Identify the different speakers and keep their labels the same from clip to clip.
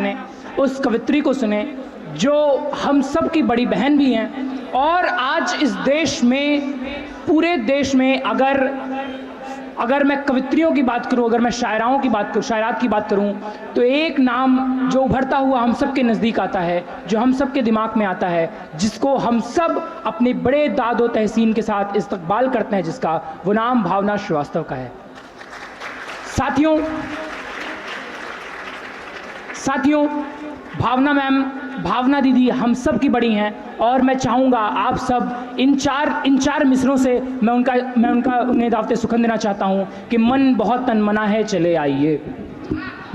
Speaker 1: ने उस कवित्री को सुने जो हम सब की बड़ी बहन भी हैं। और आज इस देश में, पूरे देश में अगर मैं कवित्रियों की बात करूं, अगर मैं शायरात की बात करूं, तो एक नाम जो उभरता हुआ हम सब के नज़दीक आता है, जो हम सब के दिमाग में आता है, जिसको हम सब अपने बड़े दादो तहसीन के साथ इस्तकबाल करते हैं, जिसका वो नाम भावना श्रीवास्तव का है। साथियों, भावना मैम, भावना दीदी हम सब की बड़ी हैं। और मैं चाहूँगा आप सब इन चार मिसरों से मैं उन्हें दावते सुखन देना चाहता हूँ कि मन बहुत तनमना है चले आइए,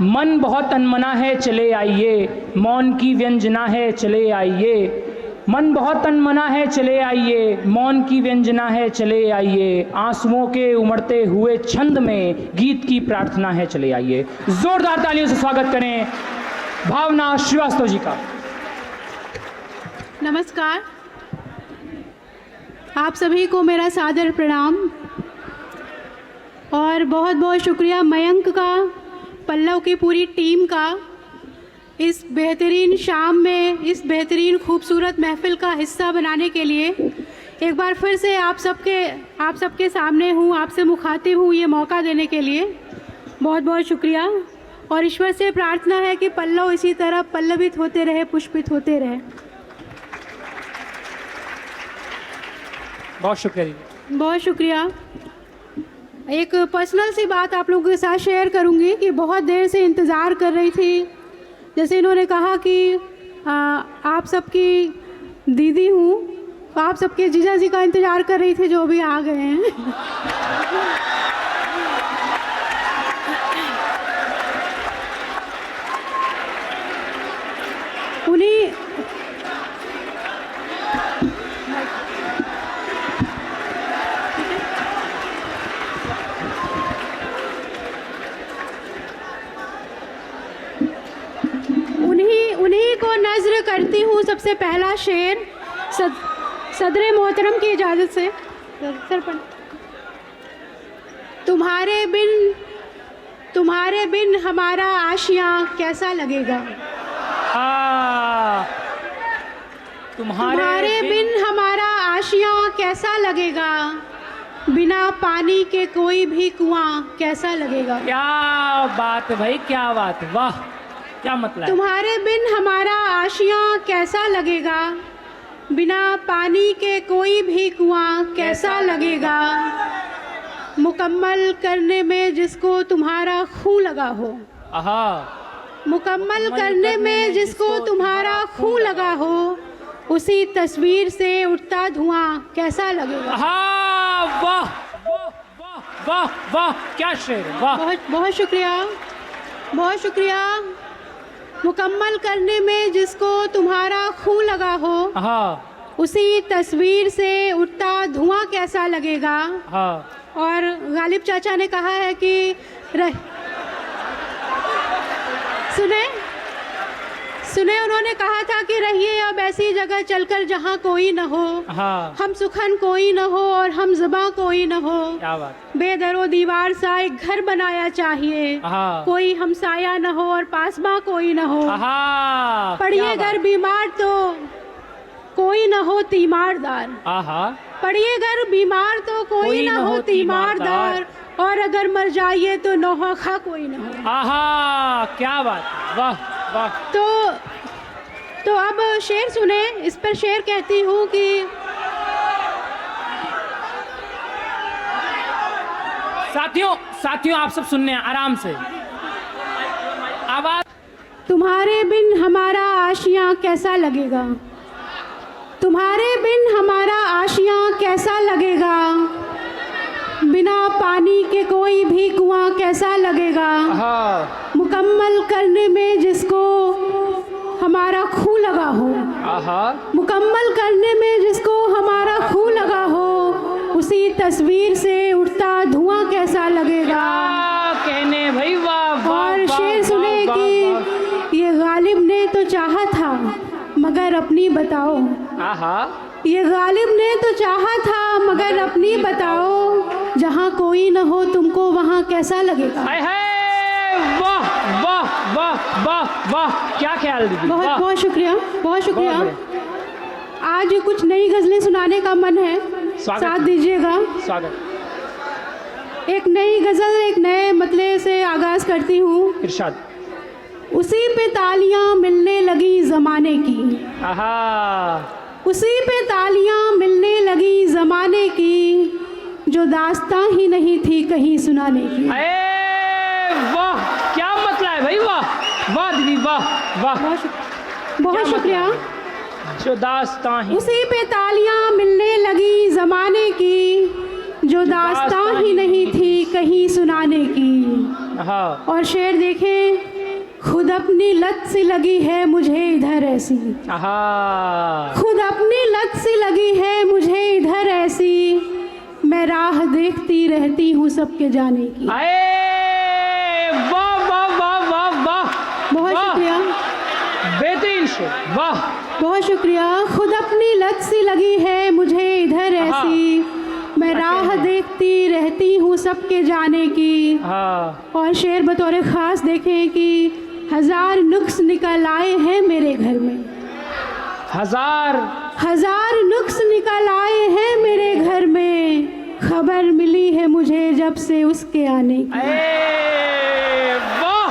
Speaker 1: मन बहुत तनमना है चले आइए, मौन की व्यंजना है चले आइए, मन बहुत तनमना है चले आइए, मौन की व्यंजना है चले आइए, आंसुओं के उमड़ते हुए छंद में गीत की प्रार्थना है चले आइए। जोरदार तालियों से स्वागत करें भावना श्रीवास्तव जी का।
Speaker 2: नमस्कार, आप सभी को मेरा सादर प्रणाम और बहुत बहुत शुक्रिया मयंक का, पल्लव की पूरी टीम का, इस बेहतरीन शाम में इस बेहतरीन खूबसूरत महफिल का हिस्सा बनाने के लिए। एक बार फिर से आप सबके सामने हूँ, आपसे मुखातिब हूँ, ये मौका देने के लिए बहुत बहुत शुक्रिया। और ईश्वर से प्रार्थना है कि पल्लव इसी तरह पल्लवित होते रहे, पुष्पित होते रहे।
Speaker 1: बहुत शुक्रिया।
Speaker 2: बहुत शुक्रिया। एक पर्सनल सी बात आप लोगों के साथ शेयर करूंगी कि बहुत देर से इंतज़ार कर रही थी। जैसे इन्होंने कहा कि आप सबकी दीदी हूँ, तो आप सबके जीजा जी का इंतज़ार कर रही थी जो अभी आ गए हैं। उन्हीं को नज़्र करती हूँ। सबसे पहला शेर सदरे मोहतरम की इजाज़त से। सर पर तुम्हारे बिन हमारा आशियाँ कैसा लगेगा, तुम्हारे बिन हमारा आशियाँ कैसा लगेगा, बिना पानी के कोई भी कुआं कैसा लगेगा।
Speaker 1: क्या बात भाई, क्या बात, वाह, क्या मतलब।
Speaker 2: तुम्हारे बिन हमारा आशियाँ कैसा लगेगा, बिना पानी के कोई भी कुआं कैसा लगेगा, मुकम्मल करने में जिसको तुम्हारा खून लगा हो, मुकम्मल करने में जिसको तुम्हारा खून लगा हो, उसी तस्वीर से उठता धुआं कैसा लगेगा।
Speaker 1: वाह वाह वाह वाह, क्या शेर, वाह।
Speaker 2: बहुत बहुत शुक्रिया, बहुत शुक्रिया। मुकम्मल करने में जिसको तुम्हारा खून लगा हो, उसी तस्वीर से उठता धुआं कैसा लगेगा। और गालिब चाचा ने कहा है कि सुने उन्होंने कहा था कि रहिए अब ऐसी जगह चलकर जहाँ कोई न हो, हम सुखन कोई न हो और हम ज़बां कोई न हो,
Speaker 1: क्या बात।
Speaker 2: बेदरो दीवार सा एक घर बनाया चाहिए, कोई हमसाया न हो और पासबा कोई न हो, पड़िए घर बीमार तो कोई न हो तीमारदार, पड़िए घर बीमार तो कोई न हो तीमारदार, और अगर मर जाइए तो नौखा कोई न हो।
Speaker 1: क्या बात, वाह वाह।
Speaker 2: तो अब शेर सुने। इस पर शेर कहती हूँ कि साथियों आप सब सुनने आराम से आवाज। तुम्हारे बिन हमारा आशियाँ कैसा लगेगा, तुम्हारे बिन हमारा आशियाँ कैसा लगेगा, बिना पानी के कोई भी कुआं कैसा लगेगा, मुकम्मल करने में जिसको हमारा खून लगा हो, मुकम्मल करने में जिसको हमारा खून लगा हो, उसी तस्वीर से उठता धुआं कैसा लगेगा।
Speaker 1: कहने भाई, वाह।
Speaker 2: और शेर सुने कि ये गालिब ने तो चाहा था मगर अपनी बताओ, ये गालिब ने तो चाहा था मगर अपनी बताओ, जहाँ कोई न हो तुमको वहाँ कैसा लगेगा।
Speaker 1: वाह वाह वाह वाह वाह वाह, क्या ख्याल दीदी,
Speaker 2: बहुत
Speaker 1: वाह,
Speaker 2: बहुत शुक्रिया, बहुत शुक्रिया।
Speaker 1: बहुत
Speaker 2: आज कुछ नई गज़लें सुनाने का मन है,
Speaker 1: स्वागत।
Speaker 2: साथ दीजिएगा।
Speaker 1: स्वागत।
Speaker 2: एक नई गज़ल एक नए मतले से आगाज़ करती हूँ।
Speaker 1: इरशाद।
Speaker 2: उसी पे तालियां मिलने लगी ज़माने की,
Speaker 1: आहा,
Speaker 2: उसी पे तालियां मिलने लगी ज़माने की, जो दास्तां ही नहीं थी कहीं सुनाने की।
Speaker 1: अरे वाह, क्या मतलब है भाई, वाह वाह दीदी, वाह वाह,
Speaker 2: बहुत शुक्रिया।
Speaker 1: जो दास्तां ही,
Speaker 2: उसी पे तालियां मिलने लगी ज़माने की, जो दास्तां ही नहीं थी कहीं सुनाने की।
Speaker 1: हाँ,
Speaker 2: और शेर देखें, खुद अपनी लत सी लगी है मुझे इधर ऐसी,
Speaker 1: आहा,
Speaker 2: खुद अपनी लत सी लगी है मुझे इधर ऐसी, मैं राह देखती रहती हूँ सबके जाने की।
Speaker 1: अरे वाह वाह वाह वाह वाह,
Speaker 2: बहुत
Speaker 1: वाह,
Speaker 2: शुक्रिया,
Speaker 1: बेहतरीन शेर, वाह,
Speaker 2: बहुत शुक्रिया। खुद अपनी लत सी लगी है मुझे इधर ऐसी, मैं राह देखती रहती हूँ सबके जाने की।
Speaker 1: हाँ,
Speaker 2: और शेर बतौर ख़ास देखें कि हजार नुक्स निकल आए हैं मेरे घर में,
Speaker 1: हजार
Speaker 2: नुक्स निकल आए हैं मेरे घर में, खबर मिली है मुझे जब से उसके आने की।
Speaker 1: अरे वाह,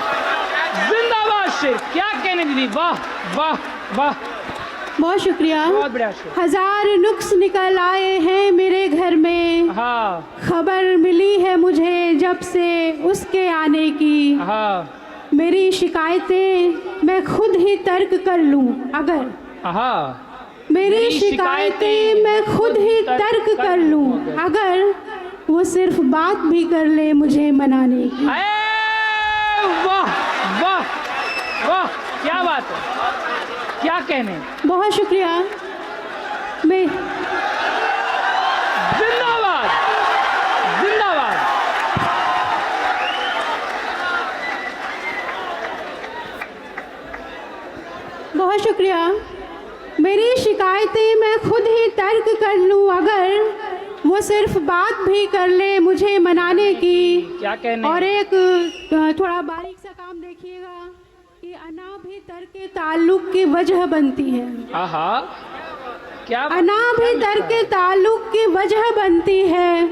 Speaker 1: जिंदाबाद शेर, क्या कहने दीदी, वाह वाह वाह,
Speaker 2: बहुत शुक्रिया।
Speaker 1: बहुत बढ़िया शेर।
Speaker 2: हजार नुक्स निकल आए हैं मेरे घर में,
Speaker 1: हाँ
Speaker 2: खबर मिली है मुझे जब से उसके आने की।
Speaker 1: हाँ
Speaker 2: मेरी शिकायतें मैं खुद ही तर्क कर लूं अगर,
Speaker 1: हाँ,
Speaker 2: मेरी शिकायतें मैं खुद ही तर्क कर लूं अगर, वो सिर्फ बात भी कर ले मुझे मनाने की।
Speaker 1: अरे वाह वाह वाह, क्या बात है, क्या कहने,
Speaker 2: बहुत शुक्रिया। मैं
Speaker 1: जिंदाबाद जिंदाबाद।
Speaker 2: बहुत शुक्रिया। मेरी शिकायतें मैं खुद ही तर्क कर लूं अगर, वो सिर्फ बात भी कर ले मुझे मनाने की।
Speaker 1: क्या कहने,
Speaker 2: और एक थोड़ा बारीक सा काम देखिएगा कि अना भी तर्क ताल्लुक की वजह बनती है,
Speaker 1: आहा, क्या
Speaker 2: अना भी तर्क ताल्लुक की वजह बनती है,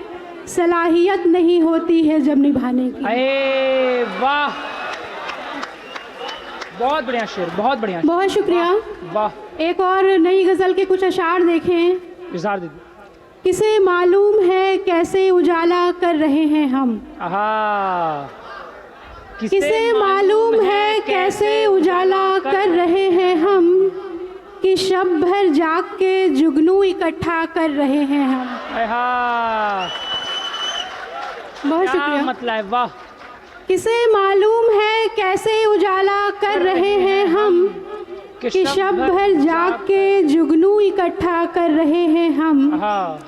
Speaker 2: सलाहियत नहीं होती है जब निभाने की।
Speaker 1: अरे वाह, बहुत बढ़िया शेर, बहुत बढ़िया शेर,
Speaker 2: बहुत शुक्रिया।
Speaker 1: वाह।
Speaker 2: एक और नई गज़ल के कुछ अशार देखें।
Speaker 1: इज़हार दीदी।
Speaker 2: किसे मालूम है कैसे उजाला कर रहे हैं हम,
Speaker 1: आहा,
Speaker 2: किसे मालूम है कैसे उजाला कर रहे हैं हम, कि शब भर जाग के जुगनू इकट्ठा कर रहे हैं हम।
Speaker 1: आहा,
Speaker 2: बहुत
Speaker 1: क्या
Speaker 2: शुक्रिया।
Speaker 1: मतलब है, वाह,
Speaker 2: किसे मालूम है कैसे उजाला कर रहे हैं हम, कि शब भर जाग के जुगनू इकट्ठा कर रहे हैं हम।
Speaker 1: हाँ,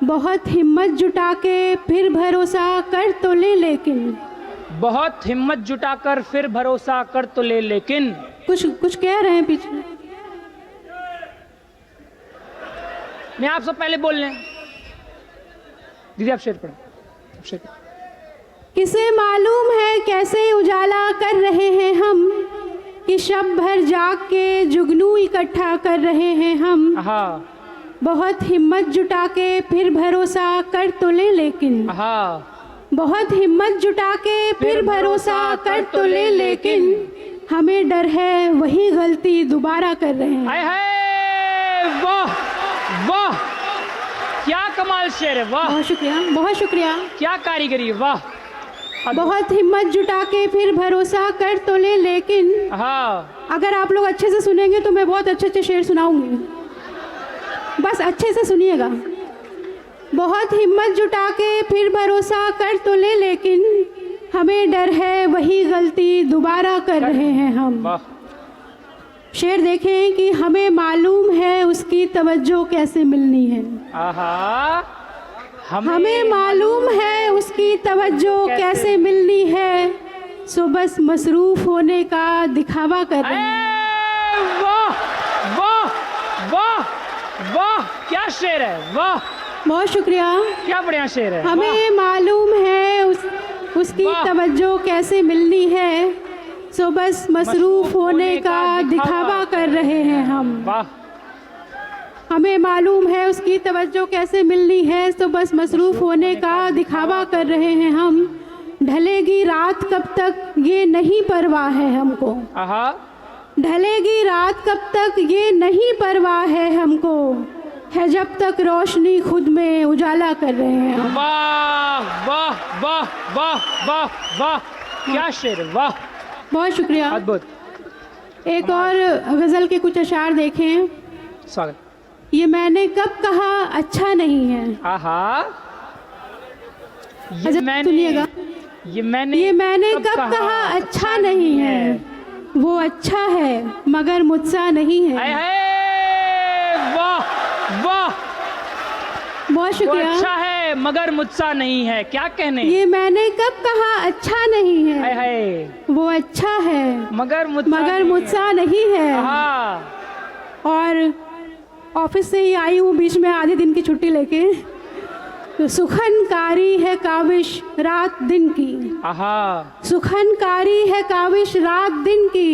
Speaker 2: बहुत हिम्मत जुटा के फिर भरोसा कर तो ले, लेकिन
Speaker 1: बहुत हिम्मत जुटाकर फिर भरोसा कर तो ले, लेकिन
Speaker 2: कुछ कह रहे हैं पीछे।
Speaker 1: मैं आपसे पहले बोल रहे हैं दीदी, आप शेर पढ़ो, आप शेर पढ़ो।
Speaker 2: किसे मालूम है कैसे उजाला कर रहे हैं हम, कि शब भर जाग के जुगनू इकट्ठा कर रहे हैं हम।
Speaker 1: हाँ
Speaker 2: बहुत हिम्मत जुटा के फिर भरोसा कर तो ले, लेकिन
Speaker 1: हाँ,
Speaker 2: बहुत हिम्मत जुटा के फिर भरोसा कर तो ले, लेकिन हमें डर है वही गलती दोबारा कर रहे हैं।
Speaker 1: हाय हाय, वाह वाह, क्या कमाल शेर है, वाह,
Speaker 2: बहुत शुक्रिया, बहुत शुक्रिया।
Speaker 1: क्या कारीगरी है, वाह।
Speaker 2: बहुत हिम्मत जुटा के फिर भरोसा कर तो ले, लेकिन
Speaker 1: हाँ,
Speaker 2: अगर आप लोग अच्छे से सुनेंगे तो मैं बहुत अच्छे अच्छे शेर सुनाऊंगी, बस अच्छे से सुनिएगा। बहुत हिम्मत जुटा के फिर भरोसा कर तो ले, लेकिन हमें डर है वही गलती दोबारा कर रहे हैं हम।
Speaker 1: वाह,
Speaker 2: शेर देखें कि हमें मालूम है उसकी तवज्जो कैसे मिलनी है,
Speaker 1: आहा,
Speaker 2: हमें मालूम है उसकी तवज्जो कैसे मिलनी है, सो बस मसरूफ होने का दिखावा कर रहे हैं।
Speaker 1: वाह वाह वाह वाह, क्या शेर है, वाह,
Speaker 2: बहुत शुक्रिया।
Speaker 1: क्या बढ़िया शेर है,
Speaker 2: हमें मालूम है उसकी
Speaker 1: वाह।
Speaker 2: तवज्जो कैसे मिलनी है, सो बस मसरूफ होने का दिखावा कर रहे हैं हम।
Speaker 1: वाह
Speaker 2: हमें मालूम है उसकी तवज्जो कैसे मिलनी है, तो बस मसरूफ होने का दिखावा कर रहे हैं हम। ढलेगी रात कब तक ये नहीं परवाह है हमको,
Speaker 1: आहा
Speaker 2: ढलेगी रात कब तक ये नहीं परवाह है हमको, है जब तक रोशनी खुद में उजाला कर रहे हैं हम।
Speaker 1: वाह वाह वाह वाह वाह वाह, क्या शेर, वाह
Speaker 2: बहुत शुक्रिया।
Speaker 1: अद्भुत।
Speaker 2: एक और गज़ल के कुछ अशार देखें।
Speaker 1: स्वागत।
Speaker 2: ये मैंने कब कहा अच्छा नहीं है,
Speaker 1: आहा
Speaker 2: हज़रत सुनिएगा।
Speaker 1: ये मैंने
Speaker 2: कब कहा अच्छा नहीं है, वो अच्छा है मगर मुझसा नहीं है।
Speaker 1: आए हाय, वाह वाह,
Speaker 2: बहुत
Speaker 1: वो
Speaker 2: शुक्रिया।
Speaker 1: अच्छा है मगर मुझसा नहीं है, क्या कहने।
Speaker 2: ये मैंने कब कहा अच्छा नहीं
Speaker 1: हाय
Speaker 2: है,
Speaker 1: हाय,
Speaker 2: वो अच्छा है
Speaker 1: मगर
Speaker 2: मुझसा नहीं है।
Speaker 1: आहा
Speaker 2: और ऑफिस से ही आई हूँ बीच में आधे दिन की छुट्टी लेके, तो सुखनकारी है काविश रात दिन की,
Speaker 1: आहा,
Speaker 2: सुखनकारी है काविश रात दिन की,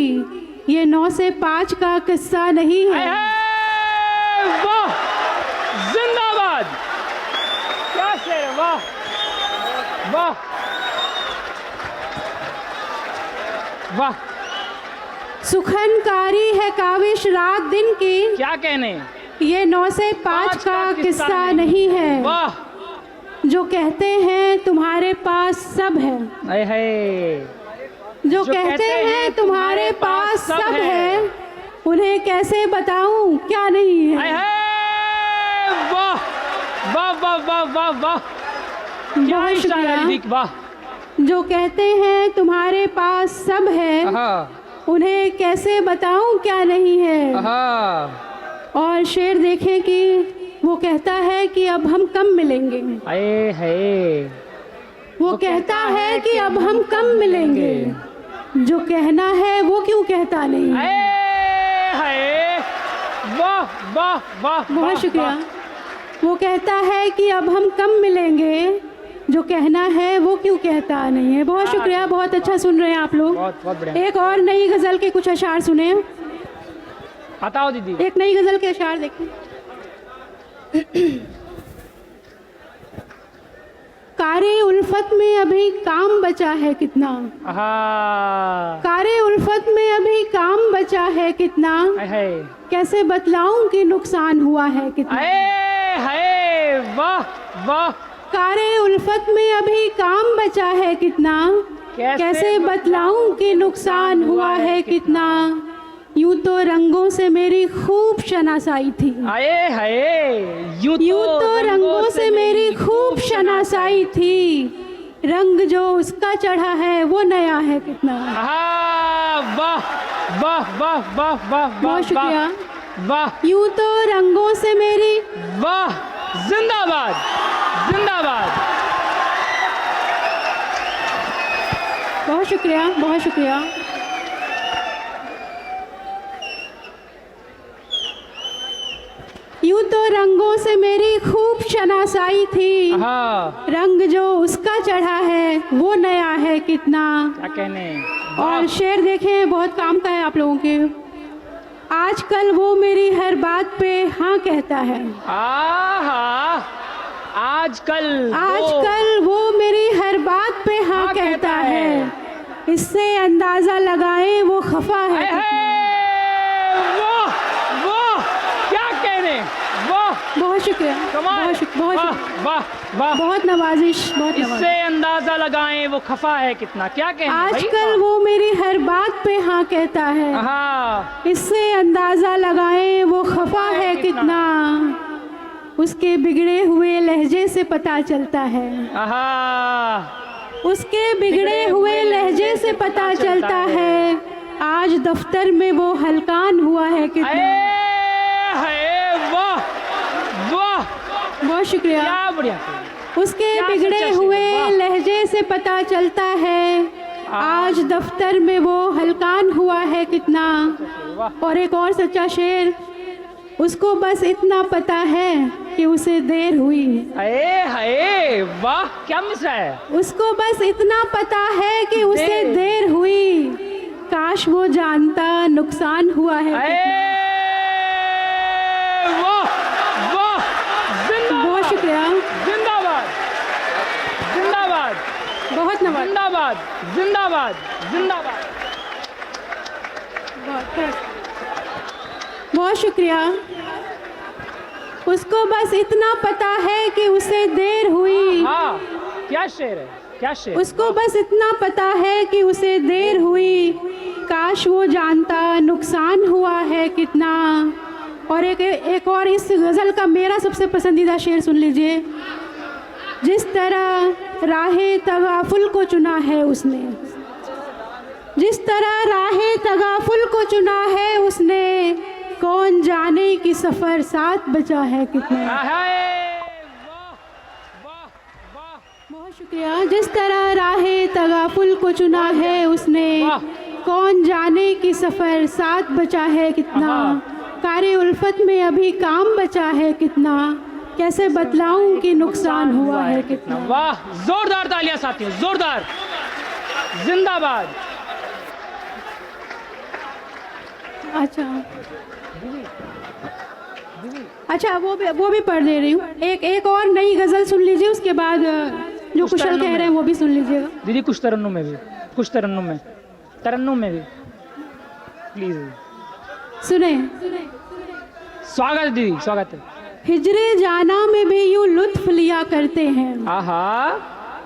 Speaker 2: ये 9 से 5 का किस्सा नहीं
Speaker 1: हाय
Speaker 2: है।
Speaker 1: हाय, वाह, जिंदाबाद, क्या शेर, वाह वाह वाह,
Speaker 2: सुखनकारी है काविश रात दिन की,
Speaker 1: क्या कहने।
Speaker 2: ये 9 से 5 का किस्सा नहीं है।
Speaker 1: वाह,
Speaker 2: जो कहते हैं तुम्हारे पास सब है,
Speaker 1: हाय हाय,
Speaker 2: जो कहते हैं तुम्हारे पास सब है, उन्हें कैसे बताऊं क्या नहीं है।
Speaker 1: हाय हाय, वाह वाह वाह वाह वाह वाह, क्या
Speaker 2: बहुत
Speaker 1: इशारा
Speaker 2: शुक्रिया।
Speaker 1: है, वाह,
Speaker 2: जो कहते हैं तुम्हारे पास सब है,
Speaker 1: आहा
Speaker 2: उन्हें कैसे बताऊं क्या नहीं है।
Speaker 1: आहा,
Speaker 2: और शेर देखें कि वो कहता है कि अब हम कम मिलेंगे,
Speaker 1: हाय हाय,
Speaker 2: वो कहता है कि अब हम कम मिलेंगे, जो कहना है वो क्यों कहता नहीं।
Speaker 1: हाय हाय, वाह वाह वाह,
Speaker 2: बहुत शुक्रिया। वो कहता है कि अब हम कम मिलेंगे, जो कहना है वो क्यों कहता नहीं है। बहुत शुक्रिया, बहुत अच्छा सुन रहे हैं आप लोग।
Speaker 1: बहुत बहुत बढ़िया।
Speaker 2: एक और नई गज़ल के कुछ अशार सुने।
Speaker 1: बताओ दीदी।
Speaker 2: एक नई गज़ल के अशार देखें। कारे उल्फत में अभी काम बचा है कितना,
Speaker 1: आहा,
Speaker 2: कारे उल्फत में अभी काम बचा है कितना,
Speaker 1: हाय हाय,
Speaker 2: कैसे बतलाऊं कि नुकसान हुआ है कितना।
Speaker 1: हाय हाय, वाह वाह,
Speaker 2: कारे उल्फत में अभी काम बचा है कितना, कैसे बतलाऊं कि नुकसान हुआ है कितना। यूं तो रंगों से मेरी खूब शनासाई थी,
Speaker 1: हाय हाय, यूं
Speaker 2: तो रंगों से मेरी खूब शनासाई थी, रंग जो उसका चढ़ा है वो नया है कितना।
Speaker 1: आहा, वाह वाह वाह वाह वाह,
Speaker 2: बहुत शुक्रिया।
Speaker 1: वाह,
Speaker 2: यूं तो रंगों से मेरी,
Speaker 1: वाह, जिंदाबाद जिंदाबाद,
Speaker 2: बहुत शुक्रिया, बहुत शुक्रिया। यूं तो रंगों से मेरी खूब शनासाई थी,
Speaker 1: आहा,
Speaker 2: रंग जो उसका चढ़ा है वो नया है कितना।
Speaker 1: क्या कहने।
Speaker 2: और शेर देखें, बहुत काम का है आप लोगों के। आजकल वो मेरी हर बात पे हाँ कहता है,
Speaker 1: आहा, आजकल
Speaker 2: वो मेरी हर बात पे हाँ कहता है, इससे अंदाज़ा लगाएं वो खफा है कितना।
Speaker 1: वाह वाह, क्या कहने, वाह,
Speaker 2: बहुत शुक्रिया,
Speaker 1: कमाल,
Speaker 2: बहुत शुक्रिया, बहुत
Speaker 1: वाह
Speaker 2: शुक्रिया,
Speaker 1: वाह वाह,
Speaker 2: बहुत नवाजिश, बहुत नवाजिश।
Speaker 1: इससे अंदाजा लगाएं वो खफा है कितना, क्या कहने भाई।
Speaker 2: आजकल वो मेरी हर बात पे हाँ कहता है,
Speaker 1: आहा,
Speaker 2: इससे अंदाज़ा लगाएं वो खफा है कितना। उसके बिगड़े हुए लहजे से पता चलता है,
Speaker 1: आहा,
Speaker 2: उसके बिगड़े हुए लहजे से पता चलता है, आज दफ्तर में वो हलकान हुआ है कितना।
Speaker 1: हाय, वाह वाह,
Speaker 2: बहुत शुक्रिया।
Speaker 1: क्या बढ़िया,
Speaker 2: उसके
Speaker 1: क्या
Speaker 2: बिगड़े
Speaker 1: सच्चा शेर,
Speaker 2: हुए
Speaker 1: वाह।
Speaker 2: लहजे से पता चलता है, आज दफ्तर में वो हलकान हुआ है कितना।
Speaker 1: वाह,
Speaker 2: और एक और सच्चा शेर, उसको बस इतना पता है कि उसे देर हुई,
Speaker 1: हाय हाय, वाह, क्या मिसरा है।
Speaker 2: उसको बस इतना पता है कि उसे देर हुई, काश वो जानता नुकसान हुआ है।
Speaker 1: वाह वाह,
Speaker 2: बहुत शुक्रिया,
Speaker 1: जिंदाबाद जिंदाबाद,
Speaker 2: बहुत नवाज,
Speaker 1: जिंदाबाद जिंदाबाद जिंदाबाद।
Speaker 2: बहुत शुक्रिया। उसको बस इतना पता है कि उसे देर हुई।
Speaker 1: हाँ, क्या शेर है, क्या शेर।
Speaker 2: उसको बस इतना पता है कि उसे देर हुई, काश वो जानता नुकसान हुआ है कितना। और एक और इस गज़ल का मेरा सबसे पसंदीदा शेर सुन लीजिए। जिस तरह राहे तगाफुल को चुना है उसने, जिस तरह राहे तगाफुल को चुना है उसने, कौन जाने कि सफ़र साथ बचा है कितना। बहुत शुक्रिया। जिस तरह राहे तगाफुल को चुना है उसने, कौन जाने कि सफ़र साथ बचा है कितना। कारे उल्फत में अभी काम बचा है कितना, कैसे बतलाऊं कि नुकसान हुआ है कितना।
Speaker 1: वाह, जोरदार तालियां साथियों, जोरदार, जिंदाबाद।
Speaker 2: अच्छा वो भी पढ़ दे रही हूँ। एक और नई गज़ल सुन लीजिए, उसके बाद जो कुशल कह रहे हैं वो भी सुन लीजिएगा।
Speaker 1: दीदी कुछ तरन्नुम में भी, कुछ तरन्नुम में भी प्लीज
Speaker 2: सुने।
Speaker 1: स्वागत है दीदी, स्वागत है।
Speaker 2: हिजरे जाना में भी यूं लुत्फ लिया करते हैं,
Speaker 1: आहा,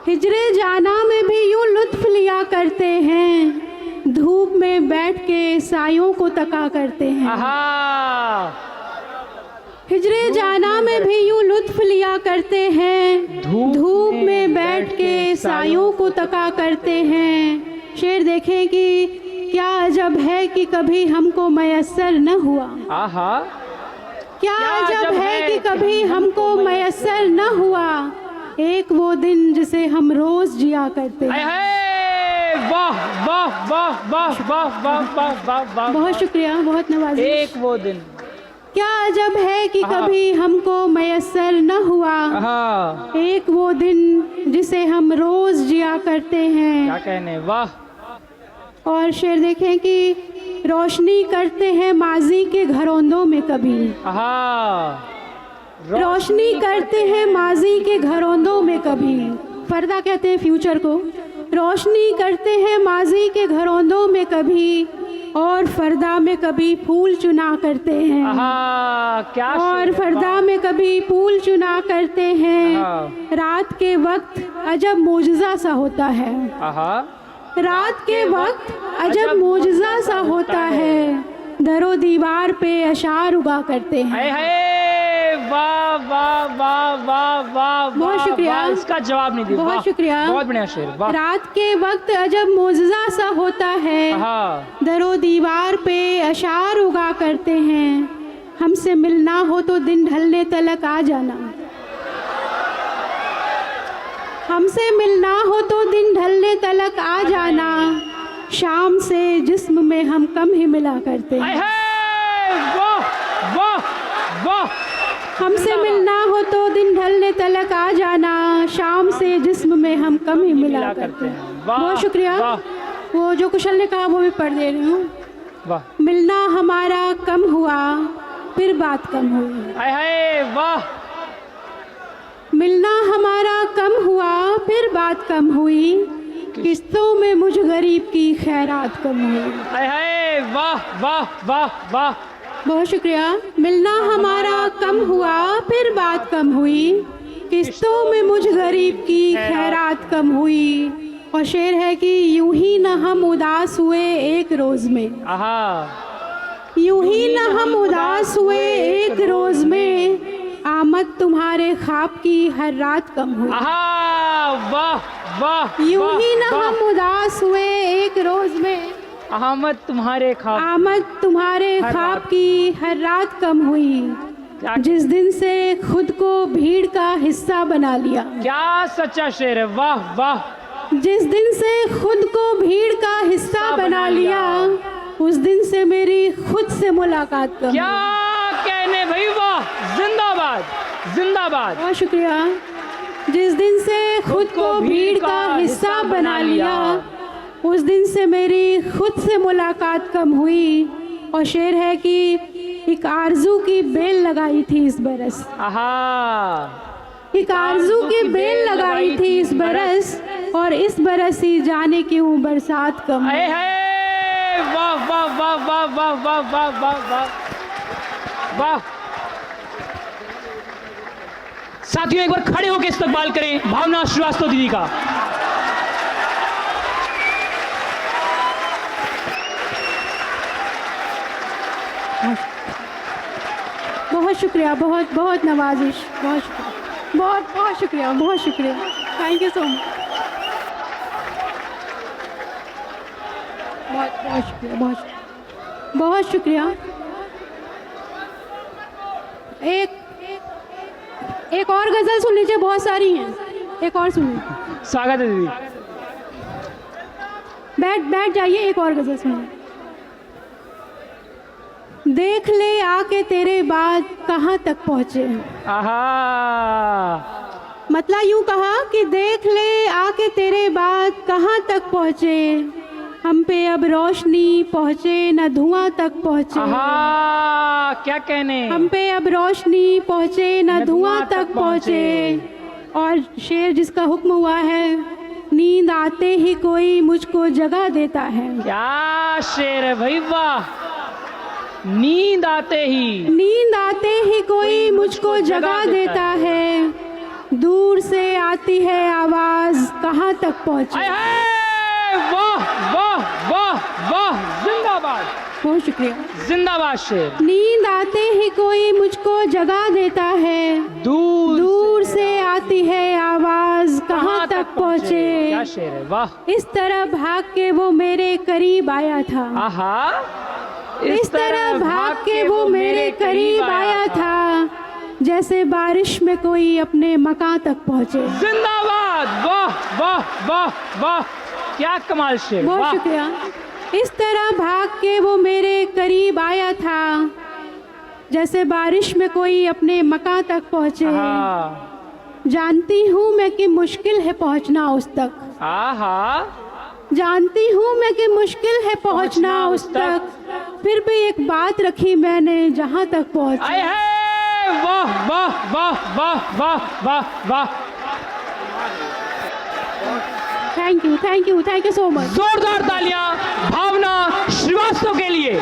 Speaker 2: हिजरे जाना में भी यूं लुत्फ लिया करते हैं, धूप में बैठ के सायों को तका करते हैं।
Speaker 1: आहा,
Speaker 2: हिजरे जाना में भी यूं लुत्फ लिया करते हैं, धूप में बैठ के सायों को तका करते हैं। शेर देखें कि क्या अजब है कि कभी हमको मयस्सर न हुआ।
Speaker 1: आहा,
Speaker 2: क्या अजब है कि कभी हमको मयस्सर न हुआ, एक वो दिन जिसे हम रोज जिया करते हैं।
Speaker 1: वाह वाह वाह वाह वाह वाह वाह वाह वाह।
Speaker 2: बहुत शुक्रिया, बहुत नवाज़िश।
Speaker 1: एक वो दिन,
Speaker 2: क्या अजब है कि कभी हमको मयस्सर न हुआ, एक वो दिन जिसे हम रोज जिया करते हैं।
Speaker 1: क्या कहने, वाह।
Speaker 2: और शेर देखें कि रोशनी करते हैं माजी के घरौंदों में कभी, रोशनी करते हैं माजी के घरौंदों में कभी, पर्दा कहते हैं फ्यूचर को। रोशनी करते हैं माजी के घरौंदों में कभी, और फरदा में कभी फूल चुना करते हैं।
Speaker 1: क्या
Speaker 2: और फरदा में कभी फूल चुना करते हैं। रात के वक्त अजब मोजज़ा सा होता है, रात के वक्त अजब मोजज़ा सा होता है, दरो दीवार पे अशार उगा करते हैं।
Speaker 1: वाह वाह वाह वाह वाह,
Speaker 2: बहुत शुक्रिया,
Speaker 1: इसका जवाब नहीं दिया।
Speaker 2: बहुत शुक्रिया,
Speaker 1: बहुत बढ़िया शेर।
Speaker 2: रात के वक्त अजब मोजज़ा सा होता है, दरो दीवार पे अशार उगा करते हैं। हमसे मिलना हो तो दिन ढलने तलक आ जाना, हमसे मिलना हो तो दिन ढलने तलक आ जाना, शाम से जिस्म में हम कम ही मिला करते हैं।
Speaker 1: वाह वाह वाह।
Speaker 2: हमसे मिलना हो तो दिन ढलने तलक आ जाना, शाम से जिस्म में हम कम ही मिला करते हैं। बहुत शुक्रिया। वो जो कुशल ने कहा वो भी पढ़ दे रही हूँ। मिलना हमारा कम हुआ फिर बात कम हुई।
Speaker 1: वाह।
Speaker 2: मिलना हमारा कम हुआ फिर बात कम हुई, किस्तों में मुझ गरीब की खैरात कम हुई।
Speaker 1: वाह वाह वाह वाह।
Speaker 2: बहुत शुक्रिया। मिलना हमारा कम हुआ फिर बात कम हुई, किस्तों में मुझ गरीब की खैरात कम हुई। और शेर है कि यूं ही न हम उदास हुए एक रोज में, यूं ही न हम उदास हुए एक रोज में, आमद तुम्हारे ख्वाब की हर रात कम हुई।
Speaker 1: वाह वाह।
Speaker 2: यूं ही न हम उदास हुए एक रोज में,
Speaker 1: आमद तुम्हारे ख्वाब,
Speaker 2: आमद तुम्हारे ख्वाब की हर रात कम हुई। जिस दिन से खुद को भीड़ का हिस्सा बना लिया।
Speaker 1: क्या सच्चा शेर है, वाह वाह।
Speaker 2: जिस दिन से खुद को भीड़ का हिस्सा बना लिया, उस दिन से मेरी खुद से मुलाकात कम।
Speaker 1: क्या कहने भाई, वाह, जिंदाबाद जिंदाबाद।
Speaker 2: बहुत शुक्रिया। जिस दिन से खुद को भीड़ का हिस्सा बना लिया, उस दिन से मेरी खुद से मुलाकात कम हुई। और शेर है कि एक आरज़ू की बेल लगाई थी इस बरस,
Speaker 1: आहा,
Speaker 2: एक आरज़ू की बेल लगाई थी इस बरस, और इस बरस ही जाने क्यों बरसात कम।
Speaker 1: अरे है, वाह वाह वाह वाह वाह वाह वाह वाह वाह वाह। साथियों एक बार खड़े होकर इस्तकबाल करें भावना श्रीवास्तव दीदी का।
Speaker 2: बहुत शुक्रिया, बहुत बहुत नवाजिश, बहुत शुक्रिया, बहुत बहुत शुक्रिया, बहुत शुक्रिया। थैंक यू सो मच, बहुत बहुत शुक्रिया, बहुत शुक्रिया। एक और गज़ल सुन लीजिए, बहुत सारी हैं, एक और सुनिए।
Speaker 1: स्वागत है दीदी।
Speaker 2: बैठ जाइए, एक और गज़ल सुनिए। देख ले आके तेरे बाद कहाँ तक पहुँचे।
Speaker 1: आहा,
Speaker 2: मतलब यूँ कहा कि देख ले आके तेरे बाद कहाँ तक पहुँचे, हम पे अब रोशनी पहुँचे न धुआं तक पहुँचे।
Speaker 1: आहा, क्या कहने,
Speaker 2: हम पे अब रोशनी पहुँचे न धुआं तक पहुँचे। और शेर जिसका हुक्म हुआ है, नींद आते ही कोई मुझको जगा देता है।
Speaker 1: क्या शेर है भाई, वाह। नींद आते ही
Speaker 2: कोई मुझको जगा देता है, दूर से आती है आवाज कहाँ तक पहुँचे।
Speaker 1: आय हाय, वाह वाह वाह वाह, जिंदाबाद,
Speaker 2: बहुत शुक्रिया।
Speaker 1: जिंदाबाद शेर।
Speaker 2: नींद आते ही कोई मुझको जगा देता है, दूर से आती है आवाज कहाँ तक पहुँचे।
Speaker 1: क्या शेर है, वाह।
Speaker 2: इस तरह भाग के वो मेरे करीब आया था,
Speaker 1: आहा,
Speaker 2: इस तरह भाग के वो मेरे करीब आया था, जैसे बारिश में कोई अपने मकान तक पहुँचे।
Speaker 1: जिंदाबाद, वाह वाह वाह वाह, क्या कमाल शेर,
Speaker 2: बहुत
Speaker 1: वाह।
Speaker 2: शुक्रिया। इस तरह भाग के वो मेरे करीब आया था, जैसे बारिश में कोई अपने मकान तक पहुँचे। जानती हूँ मैं कि मुश्किल है पहुँचना उस तक,
Speaker 1: आहा,
Speaker 2: जानती हूँ मैं कि मुश्किल है पहुँचना उस तक, फिर भी एक बात रखी मैंने जहाँ तक पहुँची।
Speaker 1: आय हाय, वाह वाह वाह वाह वाह वाह वाह।
Speaker 2: Thank you so much.
Speaker 1: जोरदार तालियां भावना श्रीवास्तव के लिए।